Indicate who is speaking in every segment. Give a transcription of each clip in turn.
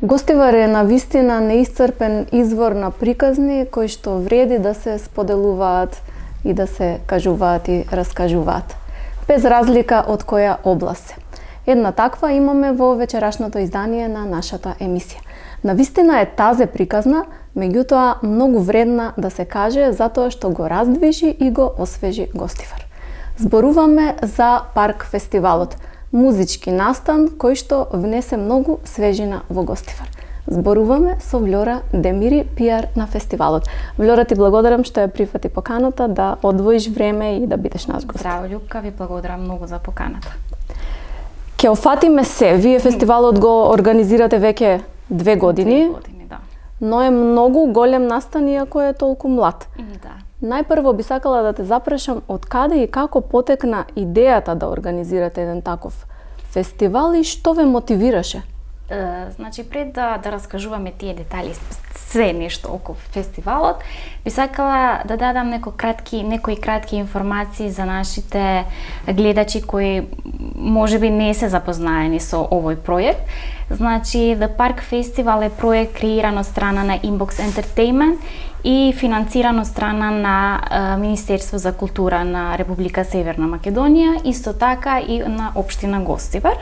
Speaker 1: Гостивар е навистина неисцрпен извор на приказни кои што вреди да се споделуваат и да се кажуваат и раскажуваат, без разлика од која област се. Една таква имаме во вечерашното издание на нашата емисија. Навистина е тазе приказна, меѓутоа многу вредна да се каже затоа што го раздвижи и го освежи Гостивар. Зборуваме за Парк фестивалот, музички настан кој што внесе многу свежина во Гостивар. Зборуваме со Влора Демири, пиар на фестивалот. Влора, ти благодарам што ја прифати поканата да одвоиш време и да бидеш наш гост.
Speaker 2: Здраво, Љупка, ви благодарам многу за поканата.
Speaker 1: Ќе офатиме се. Вие фестивалот го организирате веќе 2 години.
Speaker 2: 2 години, да.
Speaker 1: Но е многу голем настан иако е толку млад.
Speaker 2: Да.
Speaker 1: Најпрво би сакала да те запрашам од каде и како потекна идејата да организирате еден таков фестивал и што ве мотивираше?
Speaker 2: Значи, пред да раскажуваме тие детали, све нешто околу фестивалот, би сакала да дадам некои кратки информации за нашите гледачи кои можеби не се запознаени со овој проект. Значи, The Park Festival е проект креиран од страна на Inbox Entertainment и финансиран од страна на Министерство за култура на Република Северна Македонија, исто така и на општина Гостивар,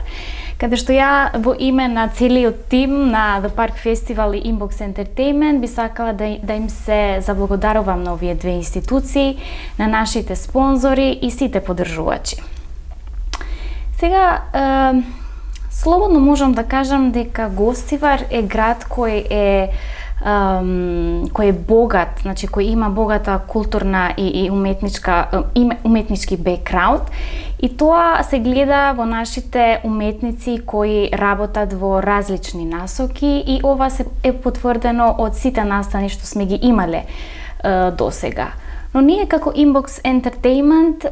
Speaker 2: каде што ја во име на целиот тим на The Park Festival и Inbox Entertainment би сакала да им се заблагодарувам на овие две институции, на нашите спонзори и сите поддржувачи. Сега, слободно можам да кажам дека Гостивар е град кој е богат, значи кој има богата културна и уметнички бекграунд, и тоа се гледа во нашите уметници кои работат во различни насоки, и ова е потврдено од сите настани што сме ги имале досега. Но ние како Inbox Entertainment,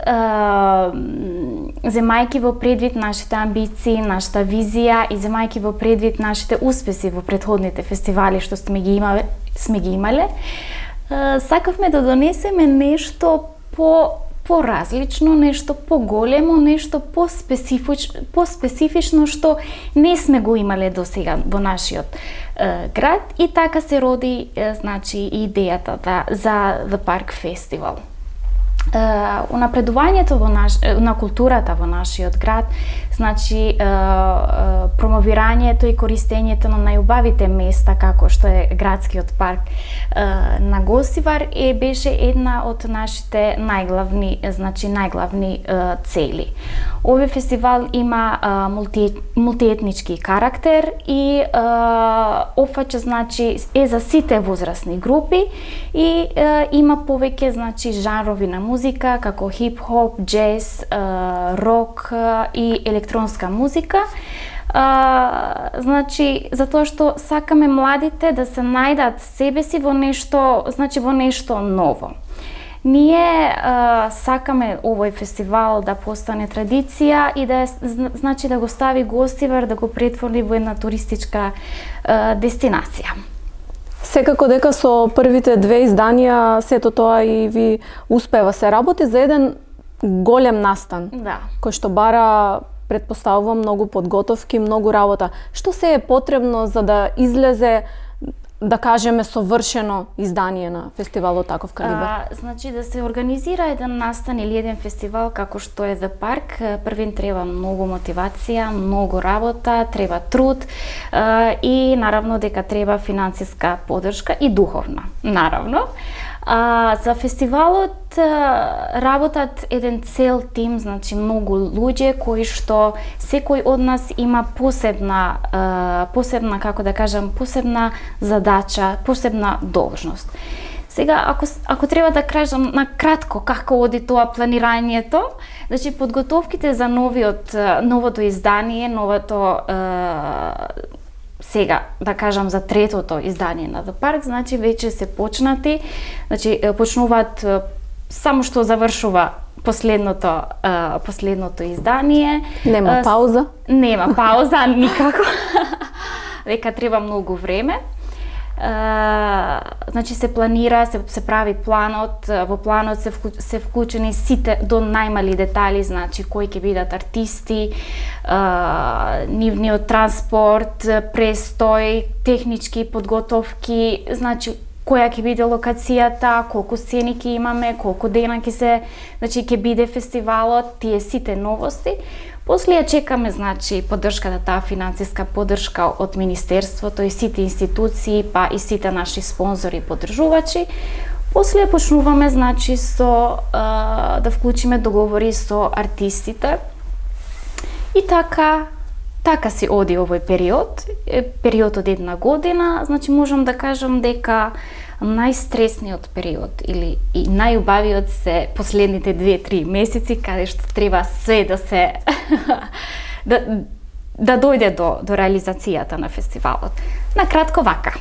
Speaker 2: земајки во предвид нашите амбиции, нашата визија и земајки во предвид нашите успеси во претходните фестивали што сме ги имале, сакавме да донесеме нешто поразлично, нешто поголемо, нешто поспецифично што не сме го имале досега во нашиот град, и така се роди значи идејата за The Park Festival. Унапредувањето на културата во нашиот град, значи промовирањето и користењето на најубавите места како што е градскиот парк на Гостивар беше една од нашите најглавни цели. Овој фестивал има мултиетнички карактер и опфаќа, значи е за сите возрастни групи и има повеќе, значи, жанрови на музика како хип-хоп, джез, рок и електронска музика. Значи, затоа што сакаме младите да се најдат себе си во нешто, значи во нешто ново. Ние сакаме овој фестивал да постане традиција и да значи да го стави Гостивар, да го претвори во една туристичка дестинација.
Speaker 1: Секако дека со првите 2 изданија сето тоа и ви успева. Се работи за еден голем настан,
Speaker 2: да,
Speaker 1: кој што бара, предпоставувам, многу подготовки, многу работа. Што се е потребно за да излезе, да кажеме, совршено издание на фестивалот таков калибар?
Speaker 2: Значи, да се организира еден настан или еден фестивал како што е The Park, првин треба многу мотивација, многу работа, треба труд и наравно дека треба финансиска поддршка и духовна, наравно. За фестивалот работат еден цел тим, значи многу луѓе кои што секој од нас има посебна, како да кажам, посебна задача, посебна должност. Сега, ако треба да кажам на кратко како оди тоа планирањето, значи подготовките за новото издание, сега, да кажам, за третото издание на The Park, значи веќе се почнати, значи почнуваат само што завршува последното издание.
Speaker 1: Нема пауза?
Speaker 2: Нема пауза, никако. Дека треба многу време. Значи се планира, се прави планот, во планот се вклучени сите до најмали детали, значи кои ќе бидат артисти, нивниот транспорт, престој, технички подготовки, значи која ќе биде локацијата, колку сцени ќе имаме, колку дена ќе биде фестивалот, тие сите новости. После ја чекаме, значи, поддршката, таа финансиска поддршка од Министерството и сите институции, па и сите наши спонзори и поддржувачи. После почнуваме, значи, да вклучиме договори со артистите. И така си оди овој период од една година, значи можам да кажам дека најстресниот период и најубавиот се последните 2-3 месеци, каде што треба све да се да дојде до реализацијата на фестивалот. На кратко вака.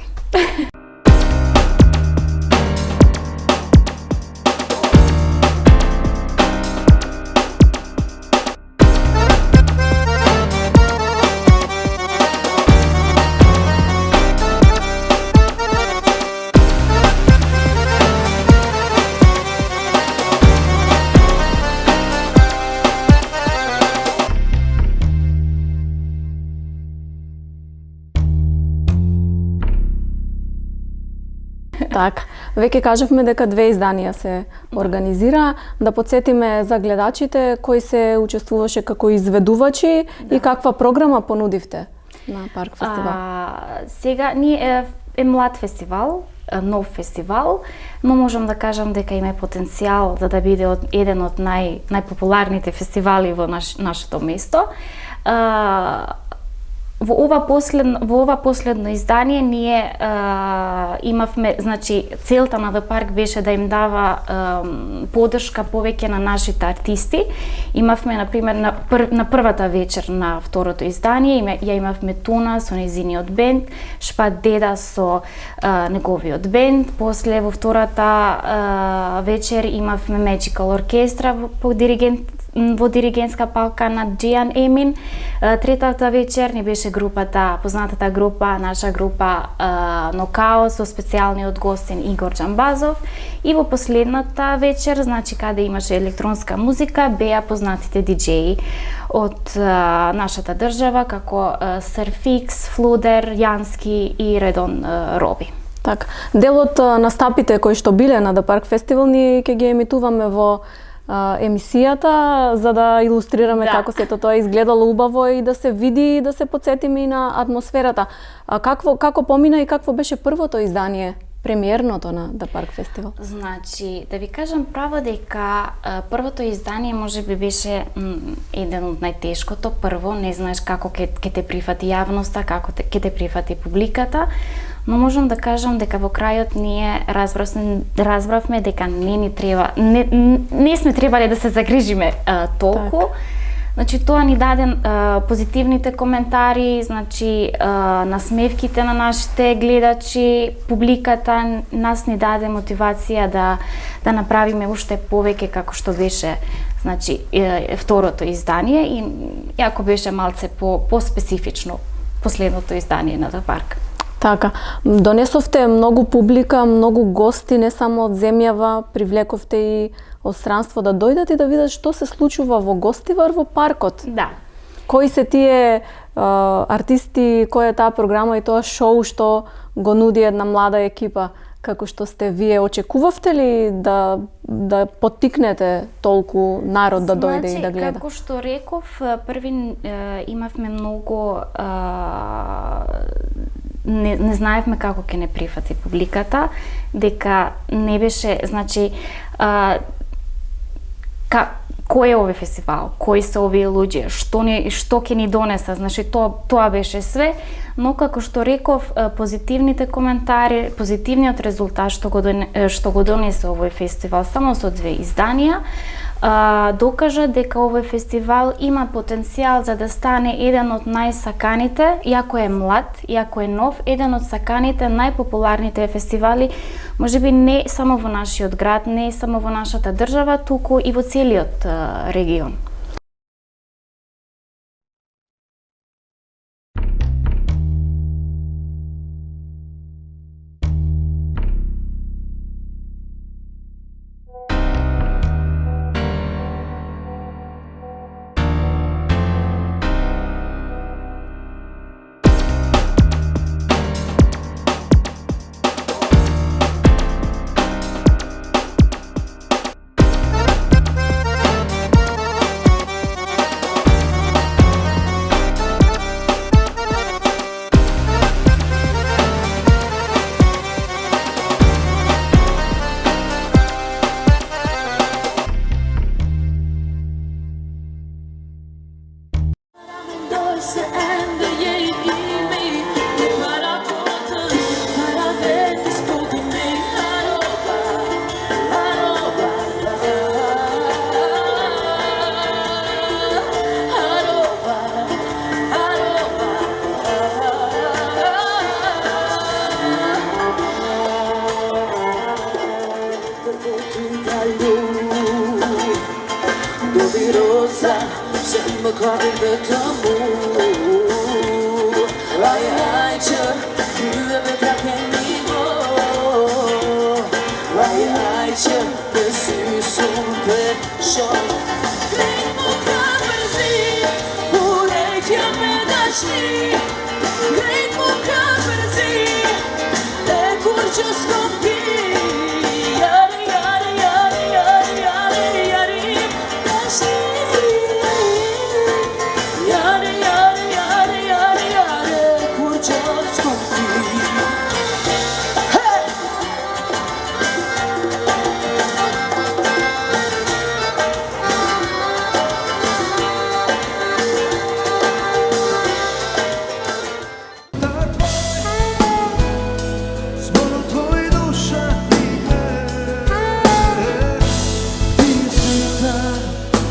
Speaker 1: Така, веќе кажавме дека 2 изданија се организира. Да подсетиме за гледачите кои се учествуваше како изведувачи и каква програма понудивте на Парк фестивал.
Speaker 2: Сега ние е млад фестивал, нов фестивал, но можам да кажам дека има потенцијал за да биде еден од најпопуларните фестивали во нашето место. Во ова последно издание ние имавме, значи целта на The Park беше да им дава поддршка повеќе на нашите артисти. Имавме на пример на првата вечер на второто издание ја имавме Туна со незиниот бенд, Шпат Деда со неговиот бенд, после во втората вечер имавме Magical Оркестра во диригентска палка на Джијан Емин. Третата вечер ни беше познатата група, наша група Нокао со специјалниот гостин Игор Джамбазов. И во последната вечер, значи каде имаше електронска музика, беа познатите диџеи од нашата држава, како Surfix, Флудер, Јански и Редон Роби.
Speaker 1: Така, дел од настапите кои што биле на The Park Festival ние ќе ги емитуваме во емисијата, за да илустрираме како сето тоа изгледало убаво и да се види и да се потсетиме и на атмосферата. Како помина и какво беше првото издание, премиерното на The Park Festival?
Speaker 2: Значи, да ви кажам право дека првото издание можеби беше еден од најтешкото. Прво, не знаеш како ќе те прифати јавноста, како ќе те прифати публиката, но можам да кажам дека во крајот ние разбравме дека не сме требале да се загрижиме толку. Значи тоа ни даде позитивните коментари, значи насмевките на нашите гледачи, публиката нас ни даде мотивација да направиме уште повеќе како што беше, значи второто издание и иако беше малце по-специфично последното издание на The Park.
Speaker 1: Така, донесовте многу публика, многу гости, не само од земјава, привлековте и од странство да дојдат и да видат што се случува во гостивар во паркот.
Speaker 2: Да.
Speaker 1: Кои се тие артисти, која е таа програма и тоа шоу што го нуди една млада екипа, како што сте вие, очекувавте ли да поттикнете толку народ да дојде и да гледа?
Speaker 2: Како што реков, први имавме многу не знаевме како ќе не прифати публиката, дека не беше, значи, кој е овој фестивал, кои се овие луѓе, што ќе ни донеса, значи тоа беше све, но како што реков, позитивните коментари, позитивниот резултат што го донесе овој фестивал само со 2 изданија, докажа дека овој фестивал има потенцијал за да стане еден од најсаканите, иако е млад, иако е нов, еден од саканите најпопуларните фестивали, можеби не само во нашиот град, не само во нашата држава, туку и во целиот регион.
Speaker 3: më kapin vetëm mu. Ai që krye me ta keni mo. Ai që me sy supe shon. Krejt më ka përzi, urejtja me dashni. Krejt më ka përzi, e kur që s'kom ti. Jari, jari, jari, jari, jari, jari, dashni. Jari, jari, jari, jari, jari, kur që s'kom ti. Hey!
Speaker 4: Zborom tvoj duša igra. Ti si ta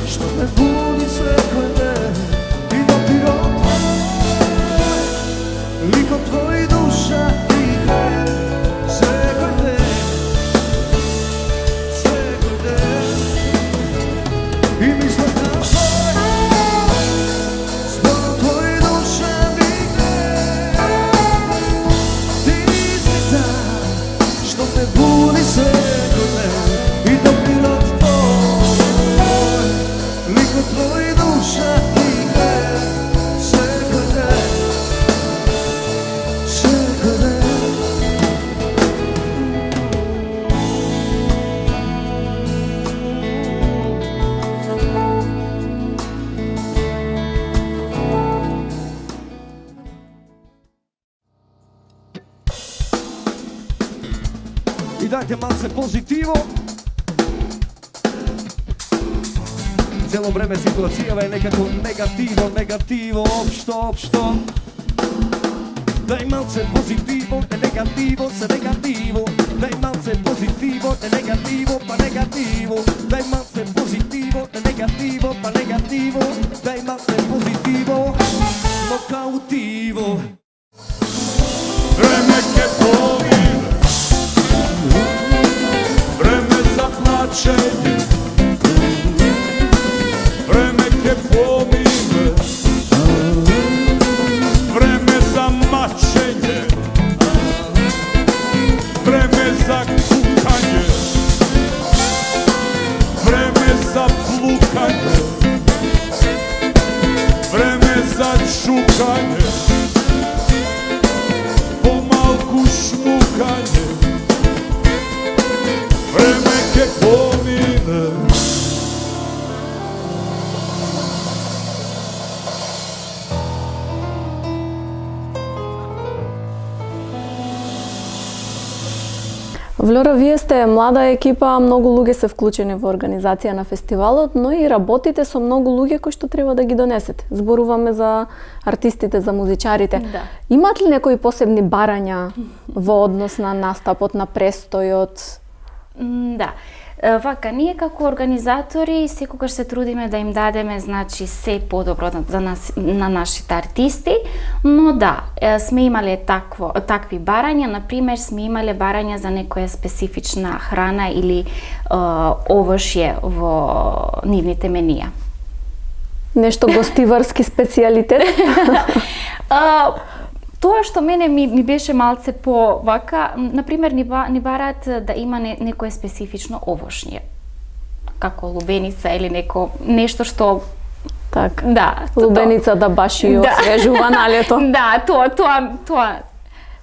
Speaker 4: što me budi sveko dan i dopirom tvoj. Likom tvoj duša igra. Sveko dan, sveko dan. I mislim na tvoj. Zborom tvoj duša igra. Ti si ta što me budi sveko dan i dopirom tvoj. Likom tvoj duša igra. Sveko dan, sveko dan. I dajte malce pozitivo. Цело време ситуацијава е некако негативо, општо. Дај малце позитиво, е негативо, се негативо. Дај малце позитиво, е негативо, па негативо. Дај малце позитиво, е негативо, па негативо. Дај малце позитиво, но каутиво. Време ке помине, време за плачење. Време ке помине, време за мачење, време за кукање, време за плукање, време за чукање, помалку шмукање. Време ке помине.
Speaker 1: Влора, вие сте млада екипа, многу луѓе се вклучени во организација на фестивалот, но и работите со многу луѓе кои што треба да ги донесете. Зборуваме за артистите, за музичарите.
Speaker 2: Да.
Speaker 1: Имат ли некои посебни барања во однос на настапот, на престојот?
Speaker 2: Да. Вака, ние како организатори секогаш се трудиме да им дадеме, значи, се подобро за нас, на нашите артисти, но да, сме имале такви барања, например, сме имале барања за некоја специфична храна или овошје во нивните менија.
Speaker 1: Нешто гостиварски специјалитет?
Speaker 2: Тоа што мене ми беше малце по вака, например, ни бараат да има некое специфично овошје, како лубеница или нешто што
Speaker 1: Так.
Speaker 2: да,
Speaker 1: Лубеница да баши освежува на лето.
Speaker 2: Да,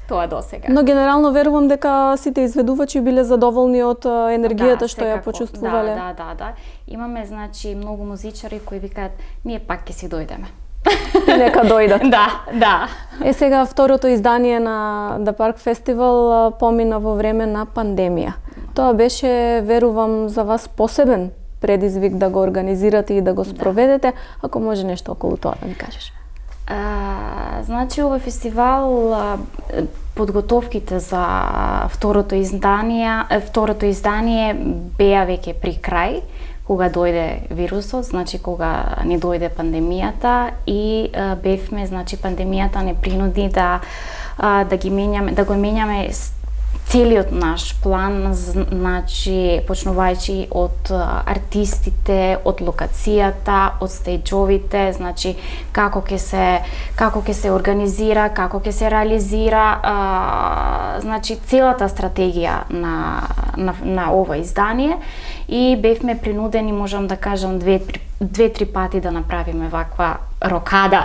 Speaker 2: тоа досега.
Speaker 1: Но генерално верувам дека сите изведувачи биле задоволни од енергијата што ја
Speaker 2: секако.
Speaker 1: почувствувале.
Speaker 2: Да. Имаме, значи, многу музичари кои викаат, ние пак ќе си дојдеме.
Speaker 1: Нека дојдат.
Speaker 2: Да.
Speaker 1: Сега второто издание на The Park Festival помина во време на пандемија. Тоа беше, верувам, за вас посебен предизвик да го организирате и да го спроведете. Ако може нешто околу тоа да ми кажеш.
Speaker 2: Значи, овој фестивал, подготовките за второто издание беа веќе при крај, кога дојде вирусот, значи кога ни дојде пандемијата и бевме, значи пандемијата не принуди да го менјаме целиот наш план, значи почнувајќи од артистите, од локацијата, од стејџовите, значи како ќе се организира, како ќе се реализира, значи целата стратегија на ова издание, и бевме принудени, можам да кажам, две-три пати да направиме ваква рокада.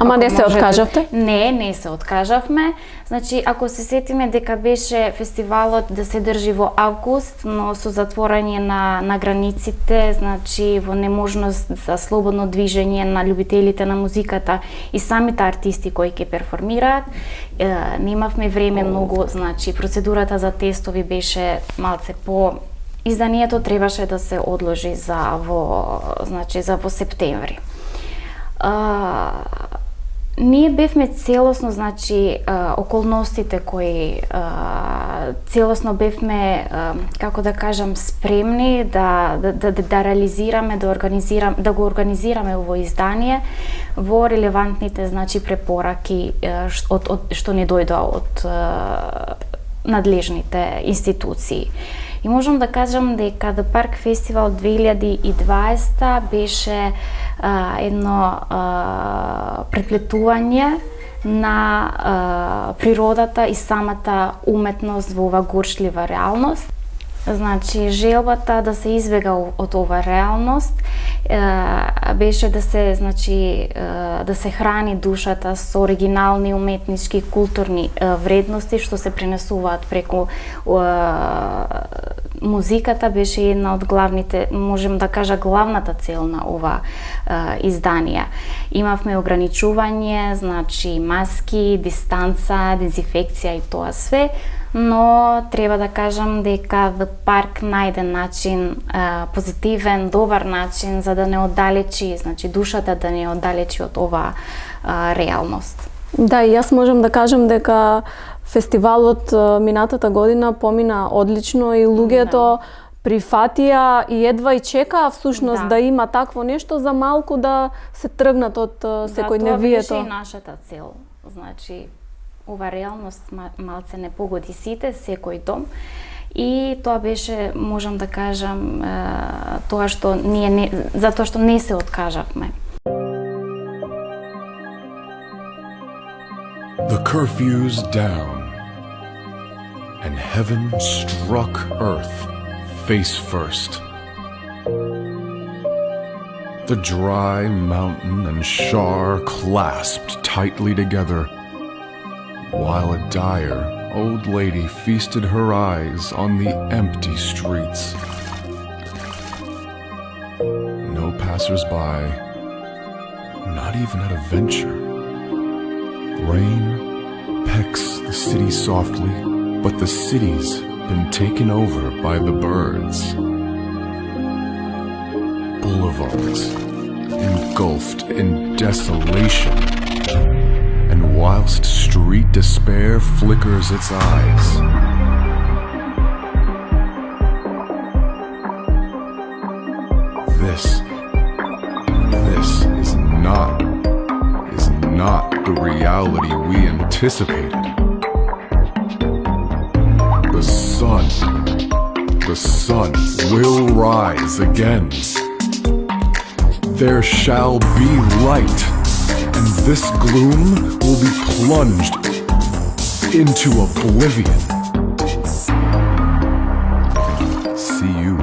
Speaker 1: Ама не се откажавте?
Speaker 2: Не се откажавме. Значи, ако се сетиме дека беше фестивалот да се држи во август, но со затворање на границите, значи во неможност за слободно движење на љубителите на музиката и самите артисти кои ќе перформираат, немавме време многу, значи процедурата за тестови беше малце по... Изданието требаше да се одложи за во септември. Ние бевме целосно, значи, околностите кои целосно бевме, како да кажам, спремни да реализираме, да го организираме ово издание во релевантните, значи, препораки што ни дојдоа од надлежните институции. И можам да кажам дека The Park Festival 2020 беше едно преплетување на природата и самата уметност во ова горчлива реалност. Значи, желбата да се избега од ова реалност беше да се, значи, да се храни душата со оригинални уметнички културни вредности што се пренесуваат преку музиката. Беше една од главните, можем да кажа, главната цел на ова издание. Имавме ограничување, значи маски, дистанца, дезинфекција и тоа све, но треба да кажам дека The Park најде начин, позитивен, добар начин за да не оддалечи, значи душата да не оддалечи од ова реалност.
Speaker 1: Да, и јас можам да кажам дека фестивалот минатата година помина одлично и луѓето прифатија и едва и чекаа всушност да има такво нешто за малку да се тргнат од секојдневието.
Speaker 2: Тоа беше и нашата цел. Значи, ова реалност малце не погоди сите, секој дом, и тоа беше, можам да кажам, тоа што ние затоа што не се откажавме.
Speaker 5: The curfew's down, and heaven struck earth face first. The dry mountain and shar clasped tightly together, while a dire old lady feasted her eyes on the empty streets. No passers-by, not even at a venture. Rain pecks the city softly, but the city's been taken over by the birds. Boulevards engulfed in desolation, and whilst street despair flickers its eyes, this is not the reality we anticipated. The sun will rise again. There shall be light, and this gloom will be plunged into oblivion. See you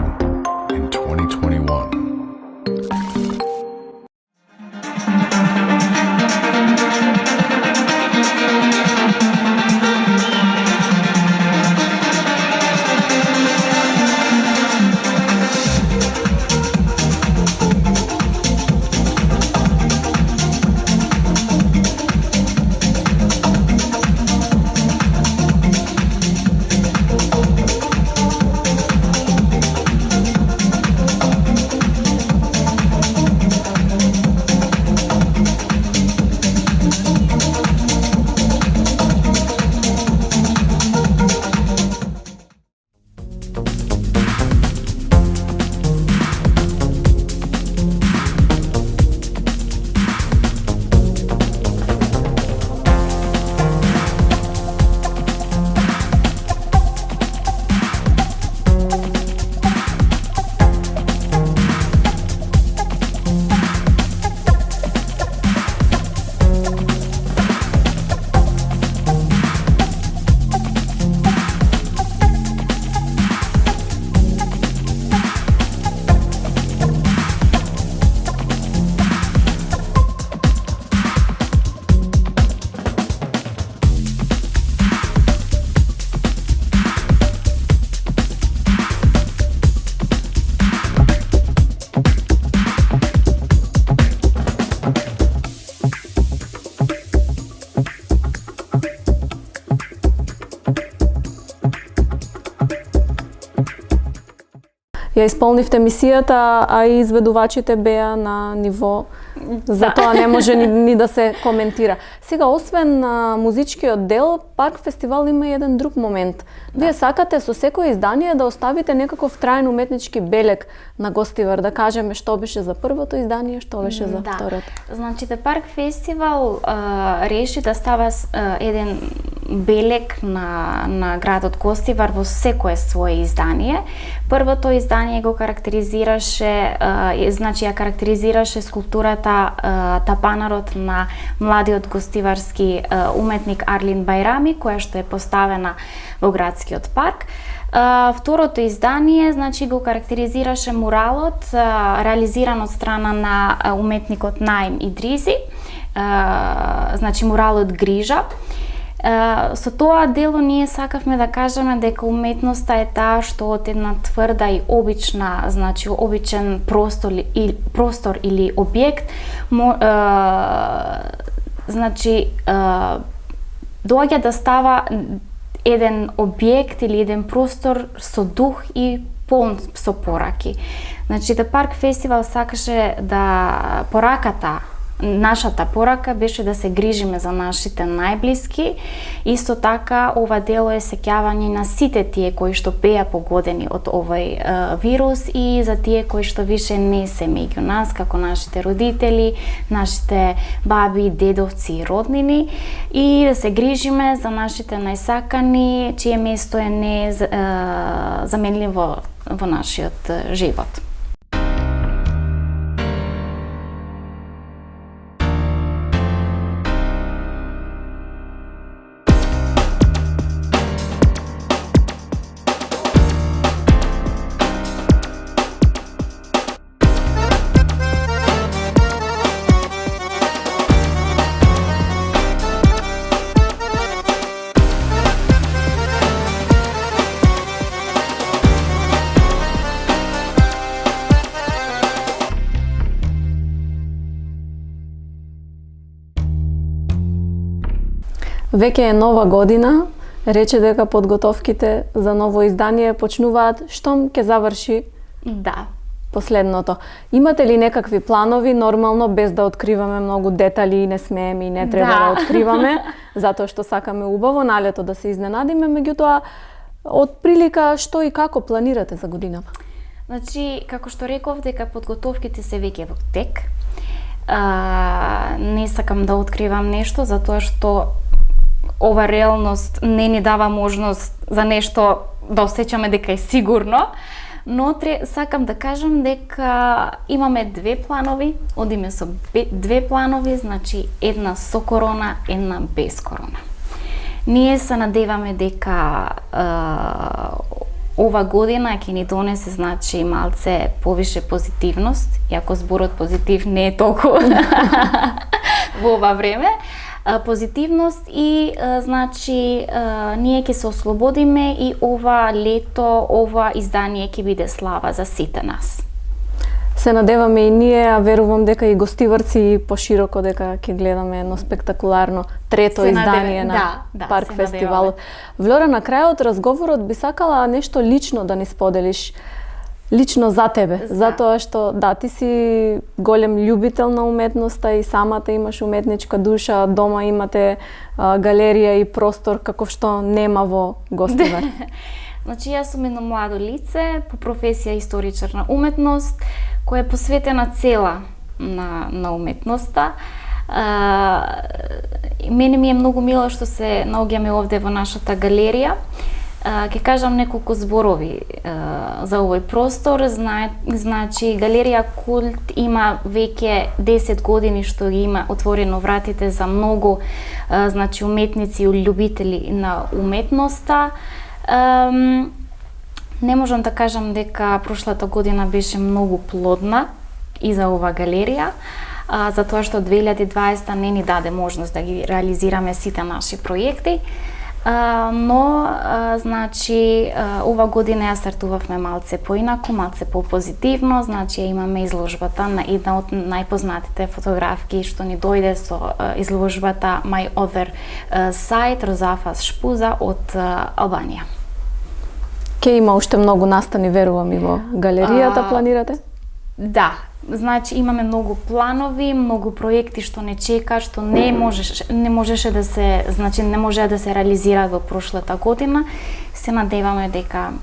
Speaker 5: in 2021.
Speaker 1: ја исполнивте мисијата, а и изведувачите беа на ниво, затоа не може ни да се коментира. Сега, освен музичкиот дел, Парк фестивал има и еден друг момент. Вие сакате со секој издание да оставите некаков траен уметнички белег на гостивар, да кажеме што беше за првото издание, што беше за второто.
Speaker 2: Значи, Парк фестивал реши да става еден белег на градот Гостивар во секое свое издание. Првото издание го карактеризираше, значи ја карактеризираше скулптурата Тапанарот на младиот гостиварски уметник Арлин Байрами, која што е поставена во градскиот парк. Второто издание, значи, го карактеризираше муралот, реализиран од страна на уметникот Наим Идризи, значи муралот Грижа. Со тоа дело ние сакавме да кажеме дека уметноста е таа што од една тврда и обична, значи обичен простор или објект, значи доаѓа да става еден објект или еден простор со дух и полн со пораки. Значи, Парк фестивал сакаше да нашата порака беше да се грижиме за нашите најблиски. Исто така, ова дело е сеќавање на сите тие кои што беа погодени од овој вирус и за тие кои што више не се меѓу нас, како нашите родители, нашите баби, дедовци и роднини, и да се грижиме за нашите најсакани, чие место е незаменливо во нашиот живот.
Speaker 1: Веќе е нова година, рече дека подготовките за ново издание почнуваат штом ќе заврши последното. Имате ли некакви планови, нормално, без да откриваме многу детали, не смееме и не треба да откриваме, затоа што сакаме убаво на лето да се изненадиме, меѓутоа, од прилика што и како планирате за годинава?
Speaker 2: Значи, како што реков, дека подготовките се веќе во тек. Не сакам да откривам нешто, затоа што ова реалност не ни дава можност за нешто да осеќаме дека е сигурно, но сакам да кажам дека имаме две планови, одиме со две планови, значи една со корона, една без корона. Ние се надеваме дека ова година ќе ни донесе, значи, малце повише позитивност, иако зборот позитив не е толку во ова време, позитивност и, значи, ние ќе се ослободиме и ова лето, ова издание ќе биде слава за сите нас.
Speaker 1: Се надеваме и ние, а верувам дека и гостиварци пошироко дека ќе гледаме едно спектакуларно трето издание на Парк фестивалот. Влора, на крајот разговорот би сакала нешто лично да ни споделиш, лично за тебе, затоа што ти си голем љубител на уметноста и самата имаш уметничка душа, дома имате галерија и простор каков што нема во Гостивар.
Speaker 2: Значи, јас сум едно младо лице, по професија историчар на уметност, која е посветена цела на уметноста. Мене ми е многу мило што се наоѓаме овде во нашата галерија. Ќе кажам неколку зборови за овој простор. Значи, галерија Култ има веќе 10 години што ги има отворено вратите за многу, значи, уметници и љубители на уметноста. Не можам да кажам дека прошлата година беше многу плодна и за ова галерија, затоа што 2020 не ни даде можност да ги реализираме сите наши проекти, но, значи, ова година ја стартувавме малце поинаку, малце попозитивно, значи имаме изложбата на една од најпознатите фотографки што ни дојде со изложбата My Other Side, Розафас Шпуза од Албанија.
Speaker 1: Ке има уште многу настани, верувам, и во галеријата планирате?
Speaker 2: Да, значи имаме многу планови, многу проекти што не чека, што не можеше да се, значи не може да се реализира во прошлата година. Се надеваме дека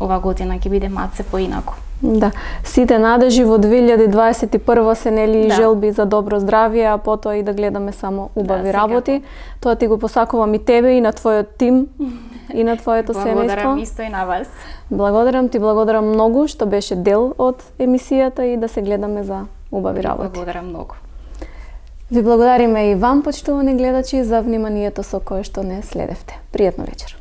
Speaker 2: ова година ќе биде малце поинаку.
Speaker 1: Да, сите надежи во 2021 се нели
Speaker 2: Да.
Speaker 1: желби за добро здравје, а потоа и да гледаме само убави
Speaker 2: секако.
Speaker 1: работи. Тоа ти го посакувам и тебе и на твојот тим и на твоето
Speaker 2: Благодарам
Speaker 1: семејство.
Speaker 2: исто и на вас.
Speaker 1: Благодарам ти, благодарам многу што беше дел од емисијата и да се гледаме за убави работи.
Speaker 2: Благодарам многу.
Speaker 1: Ви благодариме и вам, почитувани гледачи, за вниманието со кое што не следевте. Пријатна вечер.